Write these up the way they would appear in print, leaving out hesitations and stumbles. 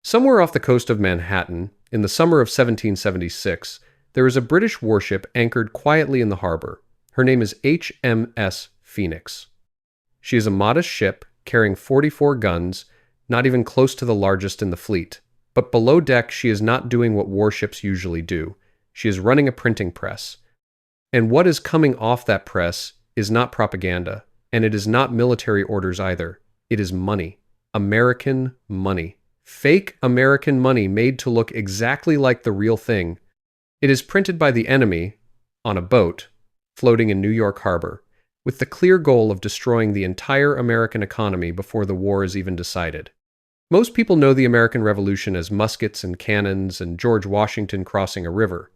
Somewhere off the coast of Manhattan, in the summer of 1776, there is a British warship anchored quietly in the harbor. Her name is HMS Phoenix. She is a modest ship carrying 44 guns, not even close to the largest in the fleet. But below deck, she is not doing what warships usually do. She is running a printing press. And what is coming off that press is not propaganda, and it is not military orders either. It is money. American money. Fake American money made to look exactly like the real thing. It is printed by the enemy on a boat floating in New York Harbor, with the clear goal of destroying the entire American economy before the war is even decided. Most people know the American Revolution as muskets and cannons and George Washington crossing a river.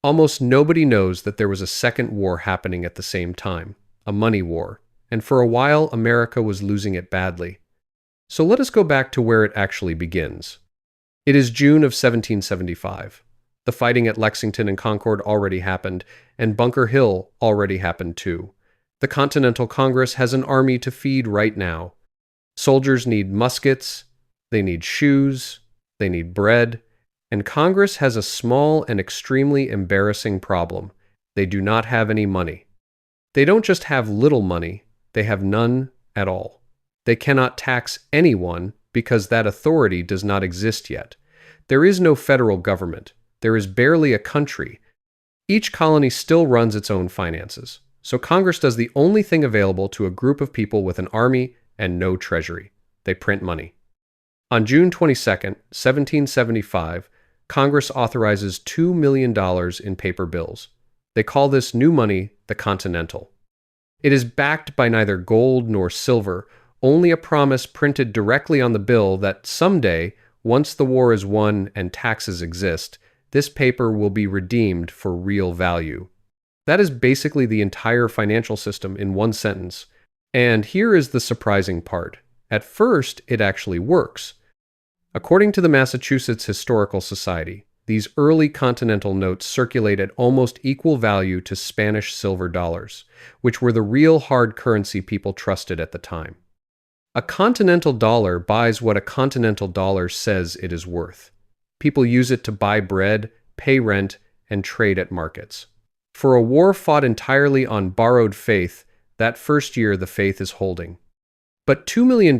Almost nobody knows that there was a second war happening at the same time, a money war, and for a while America was losing it badly. So let us go back to where it actually begins. It is June of 1775. The fighting at Lexington and Concord already happened, and Bunker Hill already happened too. The Continental Congress has an army to feed right now. Soldiers need muskets, they need shoes, they need bread, and Congress has a small and extremely embarrassing problem. They do not have any money. They don't just have little money, they have none at all. They cannot tax anyone because that authority does not exist yet. There is no federal government. There is barely a country. Each colony still runs its own finances. So Congress does the only thing available to a group of people with an army and no treasury. They print money. On June 22, 1775, Congress authorizes $2 million in paper bills. They call this new money the Continental. It is backed by neither gold nor silver, only a promise printed directly on the bill that someday, once the war is won and taxes exist, this paper will be redeemed for real value. That is basically the entire financial system in one sentence. And here is the surprising part. At first, it actually works. According to the Massachusetts Historical Society, these early Continental notes circulate at almost equal value to Spanish silver dollars, which were the real hard currency people trusted at the time. A Continental dollar buys what a Continental dollar says it is worth. People use it to buy bread, pay rent, and trade at markets. For a war fought entirely on borrowed faith, that first year the faith is holding. But $2 million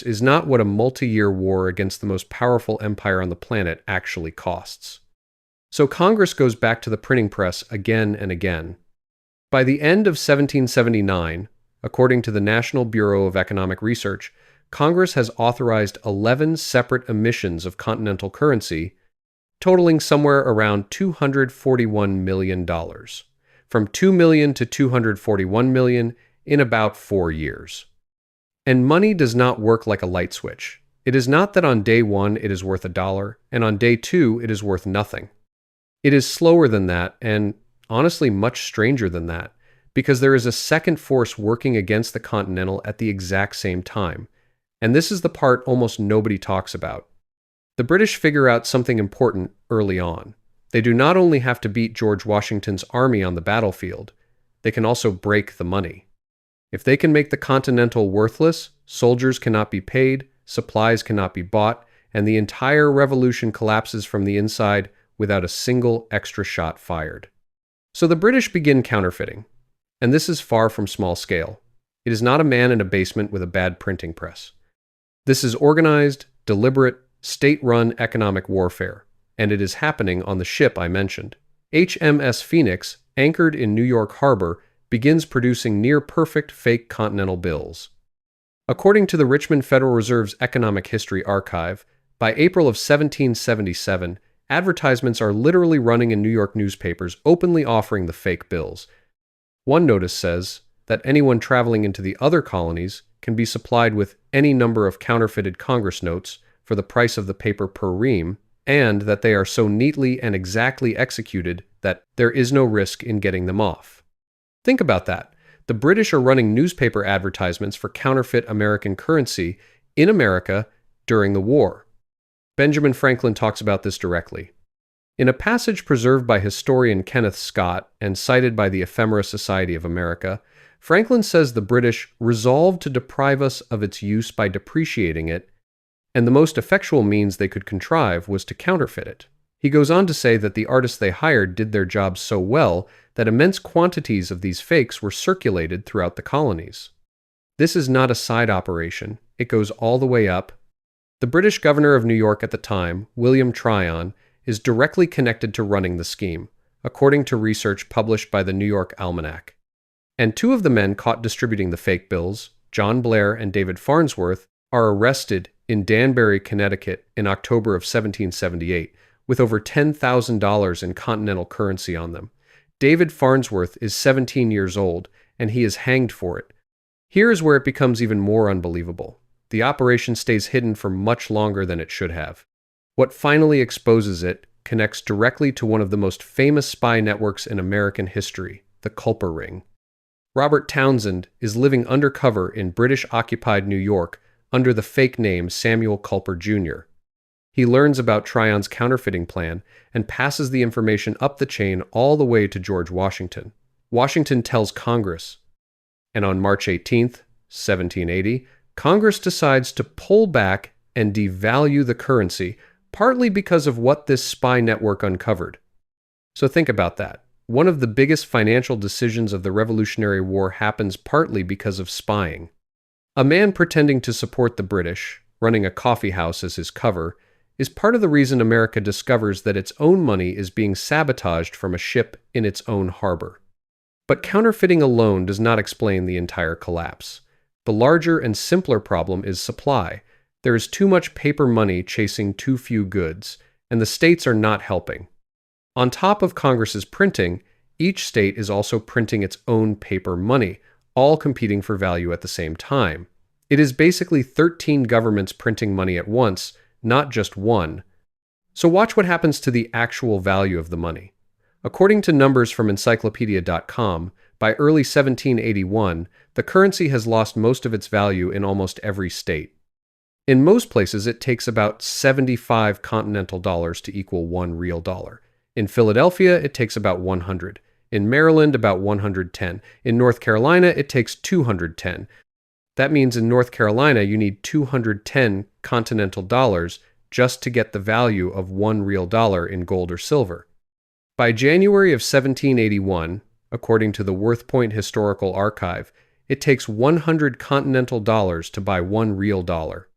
is not what a multi-year war against the most powerful empire on the planet actually costs. So Congress goes back to the printing press again and again. By the end of 1779, according to the National Bureau of Economic Research, Congress has authorized 11 separate emissions of Continental currency, totaling somewhere around $241 million, from $2 million to $241 million in about 4 years. And money does not work like a light switch. It is not that on day one it is worth $1, and on day two it is worth nothing. It is slower than that, and honestly much stranger than that, because there is a second force working against the Continental at the exact same time. And this is the part almost nobody talks about. The British figure out something important early on. They do not only have to beat George Washington's army on the battlefield, they can also break the money. If they can make the Continental worthless, soldiers cannot be paid, supplies cannot be bought, and the entire revolution collapses from the inside without a single extra shot fired. So the British begin counterfeiting. And this is far from small scale. It is not a man in a basement with a bad printing press. This is organized, deliberate, state-run economic warfare, and it is happening on the ship I mentioned. HMS Phoenix, anchored in New York Harbor, begins producing near-perfect fake Continental bills. According to the Richmond Federal Reserve's Economic History Archive, by April of 1777, advertisements are literally running in New York newspapers openly offering the fake bills. One notice says that anyone traveling into the other colonies can be supplied with any number of counterfeited Congress notes for the price of the paper per ream, and that they are so neatly and exactly executed that there is no risk in getting them off. Think about that. The British are running newspaper advertisements for counterfeit American currency in America during the war. Benjamin Franklin talks about this directly. In a passage preserved by historian Kenneth Scott and cited by the Ephemera Society of America, Franklin says the British resolved to deprive us of its use by depreciating it, and the most effectual means they could contrive was to counterfeit it. He goes on to say that the artists they hired did their jobs so well that immense quantities of these fakes were circulated throughout the colonies. This is not a side operation. It goes all the way up. The British governor of New York at the time, William Tryon, is directly connected to running the scheme, according to research published by the New York Almanac. And two of the men caught distributing the fake bills, John Blair and David Farnsworth, are arrested in Danbury, Connecticut in October of 1778, with over $10,000 in Continental Currency on them. David Farnsworth is 17 years old, and he is hanged for it. Here is where it becomes even more unbelievable. The operation stays hidden for much longer than it should have. What finally exposes it connects directly to one of the most famous spy networks in American history, the Culper Ring. Robert Townsend is living undercover in British-occupied New York under the fake name Samuel Culper Jr. He learns about Tryon's counterfeiting plan and passes the information up the chain all the way to George Washington. Washington tells Congress, and on March 18th, 1780, Congress decides to pull back and devalue the currency, partly because of what this spy network uncovered. So think about that. One of the biggest financial decisions of the Revolutionary War happens partly because of spying. A man pretending to support the British, running a coffee house as his cover, is part of the reason America discovers that its own money is being sabotaged from a ship in its own harbor. But counterfeiting alone does not explain the entire collapse. The larger and simpler problem is supply. There is too much paper money chasing too few goods, and the states are not helping. On top of Congress's printing, each state is also printing its own paper money, all competing for value at the same time. It is basically 13 governments printing money at once, not just one. So watch what happens to the actual value of the money. According to numbers from encyclopedia.com, by early 1781, the currency has lost most of its value in almost every state. In most places, it takes about 75 continental dollars to equal one real dollar. In Philadelphia, it takes about 100. In Maryland, about 110. In North Carolina, it takes 210. That means in North Carolina, you need 210 continental dollars just to get the value of one real dollar in gold or silver. By January of 1781, according to the Worth Point Historical Archive, it takes 100 continental dollars to buy one real dollar.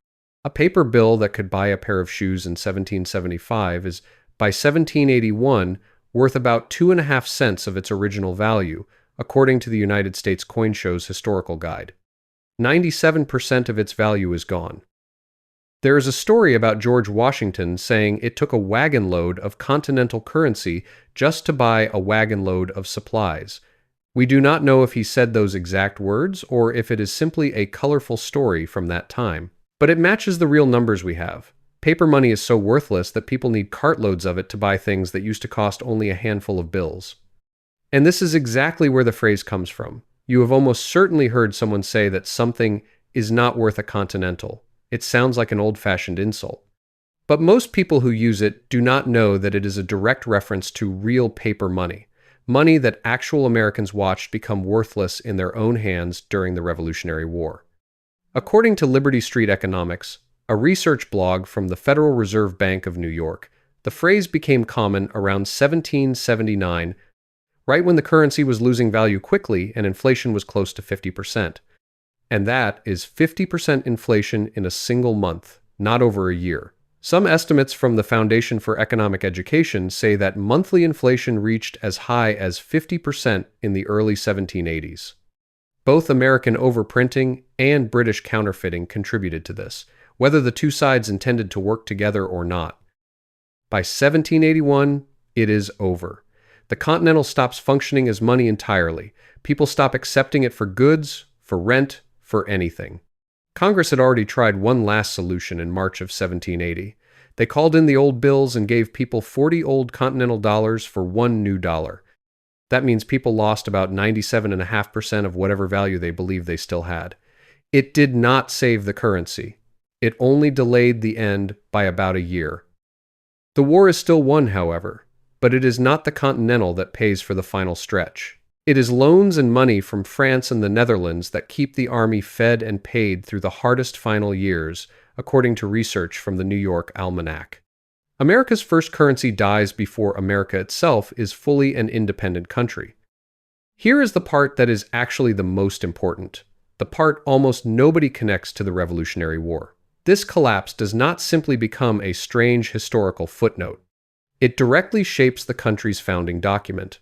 A paper bill that could buy a pair of shoes in 1775 is, by 1781, worth about 2.5 cents of its original value, according to the United States Coin Show's Historical Guide. 97% of its value is gone. There is a story about George Washington saying it took a wagon load of Continental Currency just to buy a wagon load of supplies. We do not know if he said those exact words or if it is simply a colorful story from that time. But it matches the real numbers we have. Paper money is so worthless that people need cartloads of it to buy things that used to cost only a handful of bills. And this is exactly where the phrase comes from. You have almost certainly heard someone say that something is not worth a continental. It sounds like an old-fashioned insult. But most people who use it do not know that it is a direct reference to real paper money, money that actual Americans watched become worthless in their own hands during the Revolutionary War. According to Liberty Street Economics, a research blog from the Federal Reserve Bank of New York, the phrase became common around 1779, right when the currency was losing value quickly and inflation was close to 50%. And that is 50% inflation in a single month, not over a year. Some estimates from the Foundation for Economic Education say that monthly inflation reached as high as 50% in the early 1780s. Both American overprinting and British counterfeiting contributed to this, whether the two sides intended to work together or not. By 1781, it is over. The Continental stops functioning as money entirely. People stop accepting it for goods, for rent, for anything. Congress had already tried one last solution in March of 1780. They called in the old bills and gave people 40 old Continental dollars for one new dollar. That means people lost about 97.5% of whatever value they believed they still had. It did not save the currency. It only delayed the end by about a year. The war is still won, however, but it is not the Continental that pays for the final stretch. It is loans and money from France and the Netherlands that keep the army fed and paid through the hardest final years according to research from the New York Almanac. America's first currency dies before America itself is fully an independent country. Here is the part that is actually the most important, the part almost nobody connects to the Revolutionary War. This collapse does not simply become a strange historical footnote. It directly shapes the country's founding document.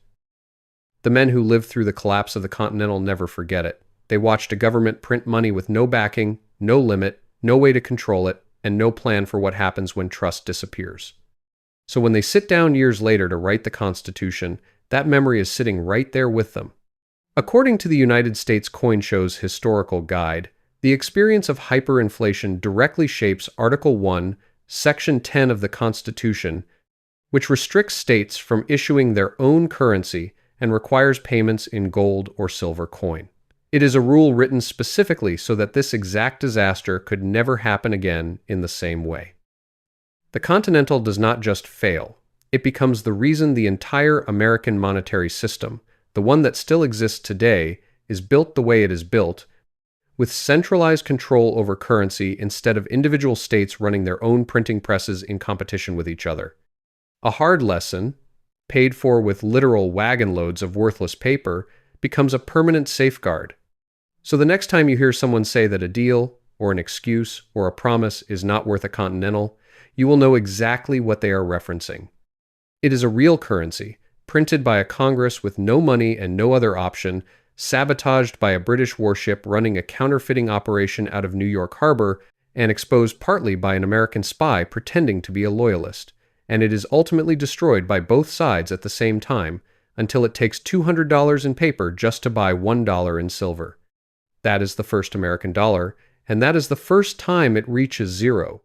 The men who lived through the collapse of the Continental never forget it. They watched a government print money with no backing, no limit, no way to control it, and no plan for what happens when trust disappears. So when they sit down years later to write the Constitution, that memory is sitting right there with them. According to the United States Coin Show's historical guide, the experience of hyperinflation directly shapes Article 1, Section 10 of the Constitution, which restricts states from issuing their own currency and requires payments in gold or silver coin. It is a rule written specifically so that this exact disaster could never happen again in the same way. The Continental does not just fail. It becomes the reason the entire American monetary system, the one that still exists today, is built the way it is built, with centralized control over currency instead of individual states running their own printing presses in competition with each other. A hard lesson, paid for with literal wagon loads of worthless paper, becomes a permanent safeguard. So the next time you hear someone say that a deal, or an excuse, or a promise is not worth a Continental, you will know exactly what they are referencing. It is a real currency, printed by a Congress with no money and no other option, sabotaged by a British warship running a counterfeiting operation out of New York Harbor, and exposed partly by an American spy pretending to be a loyalist. And it is ultimately destroyed by both sides at the same time, until it takes $200 in paper just to buy $1 in silver. That is the first American dollar, and that is the first time it reaches zero.